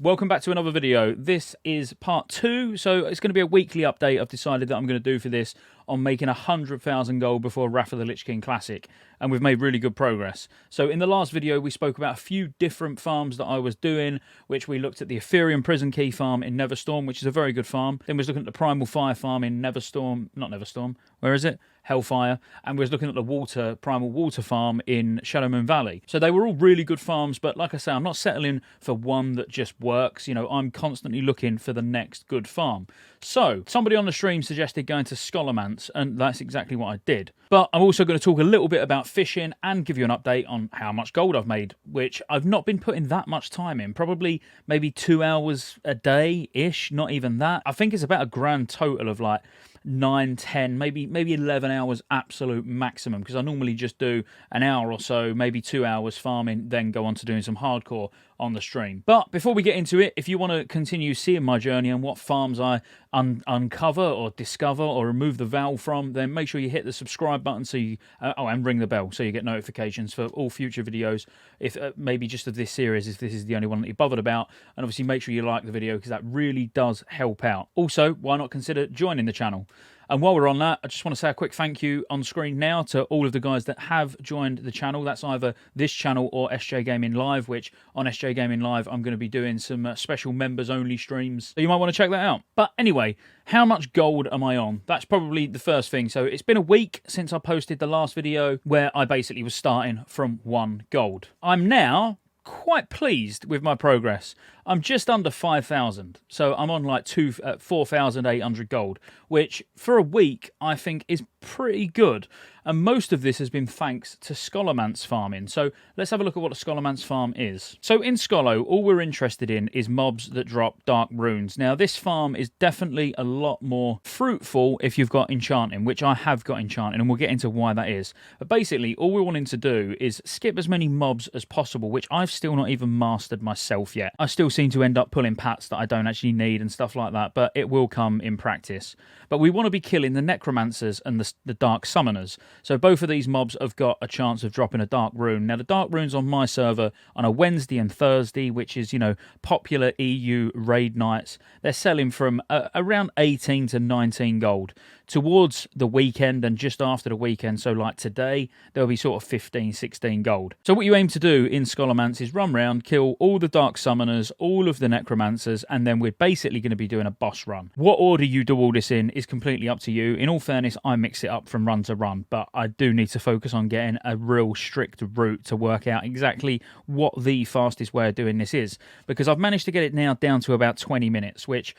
Welcome back to another video. This is part 2, so it's going to be a weekly update. I've decided that I'm going to do for this on making 100,000 gold before Wrath of the Lich King Classic, and we've made really good progress. So in the last video we spoke about a few different farms that I was doing, which we looked at the Ethereum Prison Key farm in Neverstorm, which is a very good farm. Then we was looking at the Primal Fire farm in Neverstorm, where is it? Hellfire, and we was looking at the Primal Water farm in Shadowmoon Valley. So they were all really good farms, but like I say, I'm not settling for one that just works. You know, I'm constantly looking for the next good farm. So somebody on the stream suggested going to Scholomance, and that's exactly what I did. But I'm also going to talk a little bit about fishing and give you an update on how much gold I've made, which I've not been putting that much time in. Probably maybe 2 hours a day-ish, not even that. I think it's about a grand total of like 9, 10, maybe 11 hours absolute maximum, because I normally just do an hour or so, maybe 2 hours farming, then go on to doing some hardcore on the stream. But before we get into it, if you want to continue seeing my journey and what farms I uncover or discover or remove the valve from, then make sure you hit the subscribe button so you and ring the bell so you get notifications for all future videos, if maybe just of this series, if this is the only one that you're bothered about. And obviously make sure you like the video, because that really does help out. Also, why not consider joining the channel? And while we're on that, I just want to say a quick thank you on screen now to all of the guys that have joined the channel. That's either this channel or SJ Gaming Live, which on SJ Gaming Live, I'm going to be doing some special members-only streams. So you might want to check that out. But anyway, how much gold am I on? That's probably the first thing. So it's been a week since I posted the last video where I basically was starting from 1 gold. I'm now quite pleased with my progress. I'm just under 5,000, so I'm on like 4,800 gold, which for a week I think is pretty good. And most of this has been thanks to Scholomance farming. So let's have a look at what a Scholomance farm is. So in Scholo, all we're interested in is mobs that drop dark runes. Now this farm is definitely a lot more fruitful if you've got enchanting, which I have got enchanting, and we'll get into why that is. But basically all we're wanting to do is skip as many mobs as possible, which I've still not even mastered myself yet. I still seem to end up pulling pats that I don't actually need and stuff like that, but it will come in practice. But we want to be killing the necromancers and the dark summoners. So both of these mobs have got a chance of dropping a dark rune. Now the dark runes on my server on a Wednesday and Thursday, which is, you know, popular EU raid nights, they're selling from around 18 to 19 gold. Towards the weekend and just after the weekend, so like today, there'll be sort of 15, 16 gold. So what you aim to do in Scholomance is run round, kill all the dark summoners, all of the necromancers, and then we're basically going to be doing a boss run. What order you do all this in is completely up to you. In all fairness, I mix it up from run to run, but I do need to focus on getting a real strict route to work out exactly what the fastest way of doing this is, because I've managed to get it now down to about 20 minutes, which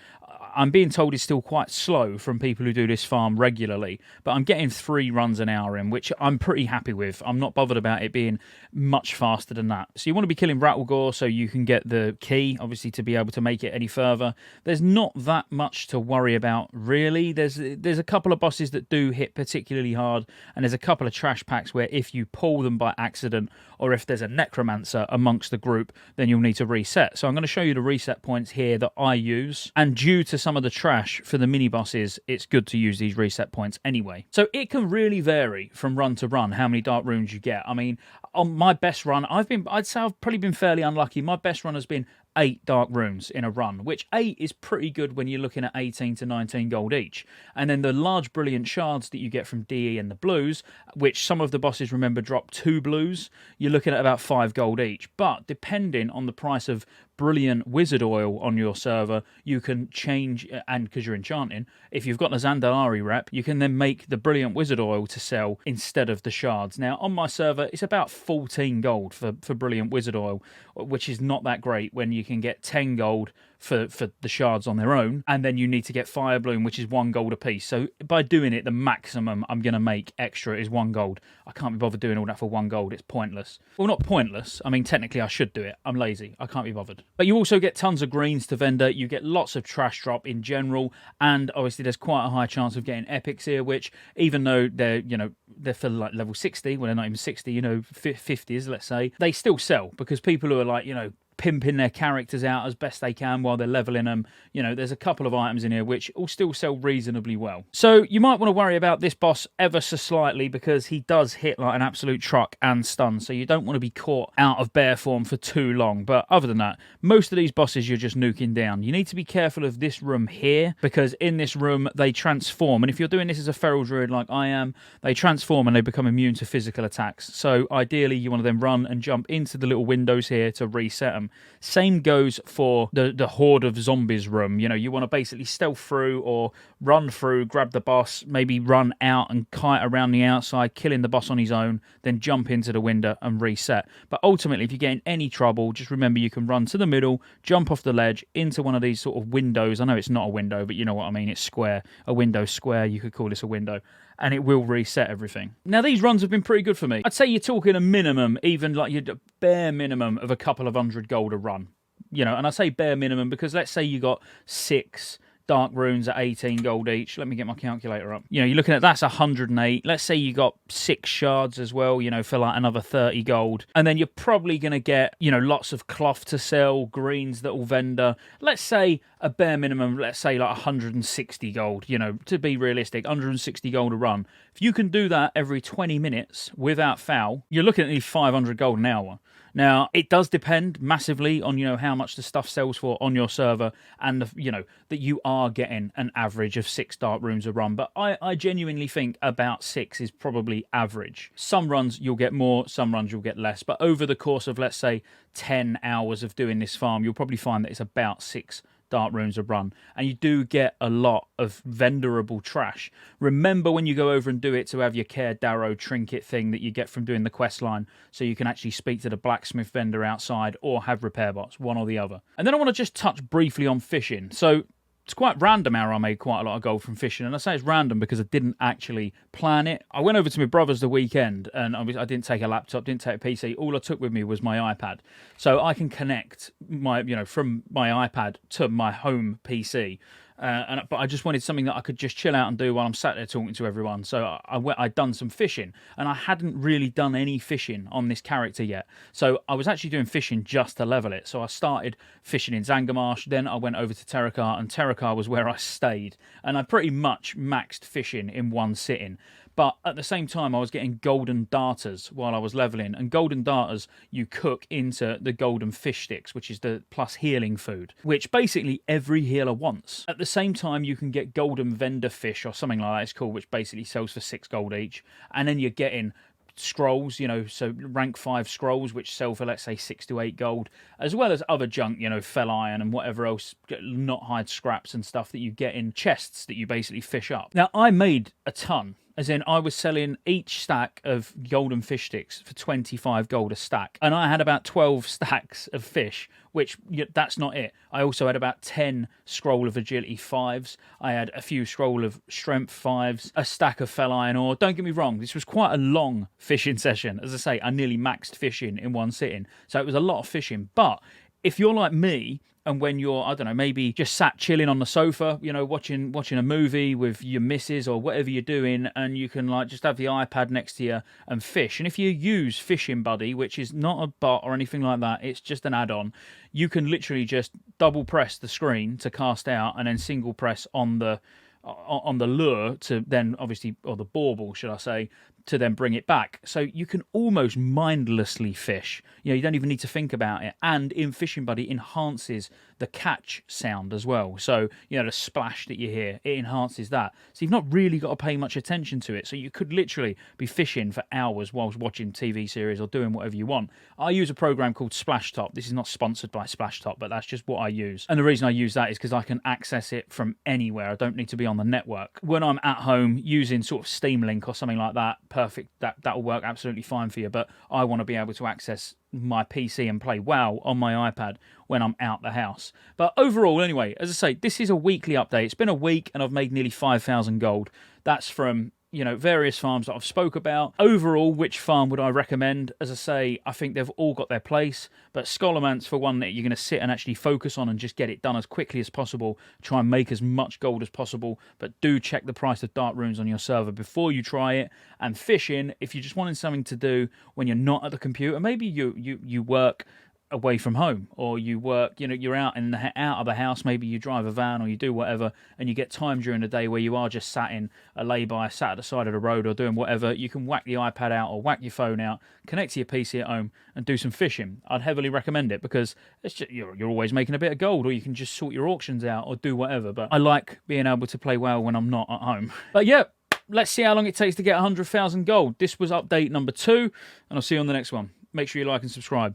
I'm being told is still quite slow from people who do this farm regularly, but I'm getting 3 runs an hour in, which I'm pretty happy with. I'm not bothered about it being much faster than that. So you want to be killing Rattlegore so you can get the key, obviously, to be able to make it any further. There's not that much to worry about, really. There's a couple of bosses that do hit particularly hard, and there's a couple of trash packs where if you pull them by accident, or if there's a necromancer amongst the group, then you'll need to reset. So I'm going to show you the reset points here that I use, and due to some of the trash for the mini bosses, it's good to use these reset points anyway. So it can really vary from run to run how many dark runes you get. I mean, on my best run, I'd say I've probably been fairly unlucky. My best run has been 8 dark runes in a run, which 8 is pretty good when you're looking at 18 to 19 gold each. And then the large brilliant shards that you get from DE and the blues, which some of the bosses, remember, drop 2 blues, you're looking at about 5 gold each. But depending on the price of brilliant wizard oil on your server, you can change, and because you're enchanting, if you've got the Zandalari rep, you can then make the brilliant wizard oil to sell instead of the shards. Now on my server it's about 14 gold for brilliant wizard oil, which is not that great when you can get 10 gold for the shards on their own, and then you need to get fire bloom, which is 1 gold a piece. So by doing it, the maximum I'm going to make extra is 1 gold. I can't be bothered doing all that for 1 gold. It's pointless. Well, not pointless. I mean, technically I should do it. I'm lazy. I can't be bothered. But you also get tons of greens to vendor. You get lots of trash drop in general, and obviously there's quite a high chance of getting epics here, which even though they're, you know, they're for like level 60, well, they're not even 60, you know, 50s, let's say, they still sell, because people who are like, you know, pimping their characters out as best they can while they're leveling them. You know, there's a couple of items in here which will still sell reasonably well. So you might want to worry about this boss ever so slightly because he does hit like an absolute truck and stun. So you don't want to be caught out of bear form for too long. But other than that, most of these bosses you're just nuking down. You need to be careful of this room here because in this room they transform. And if you're doing this as a feral druid like I am, they transform and they become immune to physical attacks. So ideally you want to then run and jump into the little windows here to reset them. Same goes for the horde of zombies room. You know, you want to basically stealth through or run through, grab the boss, maybe run out and kite around the outside, killing the boss on his own, then jump into the window and reset. But ultimately, if you get in any trouble, just remember you can run to the middle, jump off the ledge into one of these sort of windows. I know it's not a window, but you know what I mean. It's square. A window square. You could call this a window. And it will reset everything. Now, these runs have been pretty good for me. I'd say you're talking a minimum, even like your bare minimum of a couple of 100 gold a run. You know, and I say bare minimum because let's say you got 6 dark runes at 18 gold each. Let me get my calculator up. You know, you're looking at that's 108. Let's say you got 6 shards as well, you know, for like another 30 gold. And then you're probably going to get, you know, lots of cloth to sell, greens that will vendor. Let's say a bare minimum, let's say like 160 gold, you know, to be realistic, 160 gold a run. If you can do that every 20 minutes without foul, you're looking at nearly 500 gold an hour. Now, it does depend massively on, you know, how much the stuff sells for on your server and, you know, that you are getting an average of 6 dark runes a run. But I genuinely think about 6 is probably average. Some runs you'll get more, some runs you'll get less. But over the course of, let's say, 10 hours of doing this farm, you'll probably find that it's about 6 dark runes a run, and you do get a lot of vendorable trash. Remember when you go over and do it to have your Care Darrow trinket thing that you get from doing the quest line, so you can actually speak to the blacksmith vendor outside or have repair bots, one or the other. And then I want to just touch briefly on fishing. So it's quite random how I made quite a lot of gold from fishing, and I say it's random because I didn't actually plan it. I went over to my brother's the weekend, and I didn't take a laptop, didn't take a PC. All I took with me was my iPad, so I can connect my, you know, from my iPad to my home PC. But I just wanted something that I could just chill out and do while I'm sat there talking to everyone. So I'd done some fishing, and I hadn't really done any fishing on this character yet. So I was actually doing fishing just to level it. So I started fishing in Zangarmarsh, then I went over to Terakar, and Terakar was where I stayed. And I pretty much maxed fishing in one sitting. But at the same time, I was getting golden darters while I was leveling. And golden darters you cook into the golden fish sticks, which is the plus healing food, which basically every healer wants. At the same time, you can get golden vendor fish or something like that it's called, which basically sells for 6 gold each. And then you're getting scrolls, you know, so rank 5 scrolls, which sell for, let's say, 6 to 8 gold, as well as other junk, you know, fell iron and whatever else, not hide scraps and stuff that you get in chests that you basically fish up. Now, I made a ton. As in, I was selling each stack of golden fish sticks for 25 gold a stack. And I had about 12 stacks of fish, which, that's not it. I also had about 10 scroll of agility 5s. I had a few scroll of strength 5s, a stack of fell iron ore. Don't get me wrong, this was quite a long fishing session. As I say, I nearly maxed fishing in one sitting. So it was a lot of fishing. But if you're like me, and when you're, I don't know, maybe just sat chilling on the sofa, you know, watching a movie with your missus or whatever you're doing, and you can like just have the iPad next to you and fish. And if you use Fishing Buddy, which is not a bot or anything like that, it's just an add-on, you can literally just double press the screen to cast out and then single press on the lure to then obviously, or the bauble, should I say, to then bring it back. So you can almost mindlessly fish. You know, you don't even need to think about it. And in Fishing Buddy enhances the catch sound as well. So, you know, the splash that you hear, it enhances that. So you've not really got to pay much attention to it. So you could literally be fishing for hours whilst watching TV series or doing whatever you want. I use a program called Splashtop. This is not sponsored by Splashtop, but that's just what I use. And the reason I use that is because I can access it from anywhere. I don't need to be on the network. When I'm at home using sort of Steam Link or something like that, perfect. That will work absolutely fine for you. But I want to be able to access my PC and play WoW on my iPad when I'm out the house. But overall, anyway, as I say, this is a weekly update. It's been a week and I've made nearly 5,000 gold. That's from, you know, various farms that I've spoke about. Overall, which farm would I recommend? As I say, I think they've all got their place, but Scholomance, for one, that you're going to sit and actually focus on and just get it done as quickly as possible, try and make as much gold as possible, but do check the price of dark runes on your server before you try it. And fishing, if you're just wanting something to do when you're not at the computer, maybe you work away from home, or you work, you're out of the house, maybe you drive a van or you do whatever, and you get time during the day where you are just sat in a lay-by, sat at the side of the road or doing whatever. You can whack the iPad out or whack your phone out, connect to your PC at home and do some fishing. I'd heavily recommend it, because it's just, you're always making a bit of gold, or you can just sort your auctions out or do whatever. But I like being able to play WoW when I'm not at home. But yeah, let's see how long it takes to get 100,000 gold. This was update number 2, and I'll see you on the next one. Make sure you like and subscribe.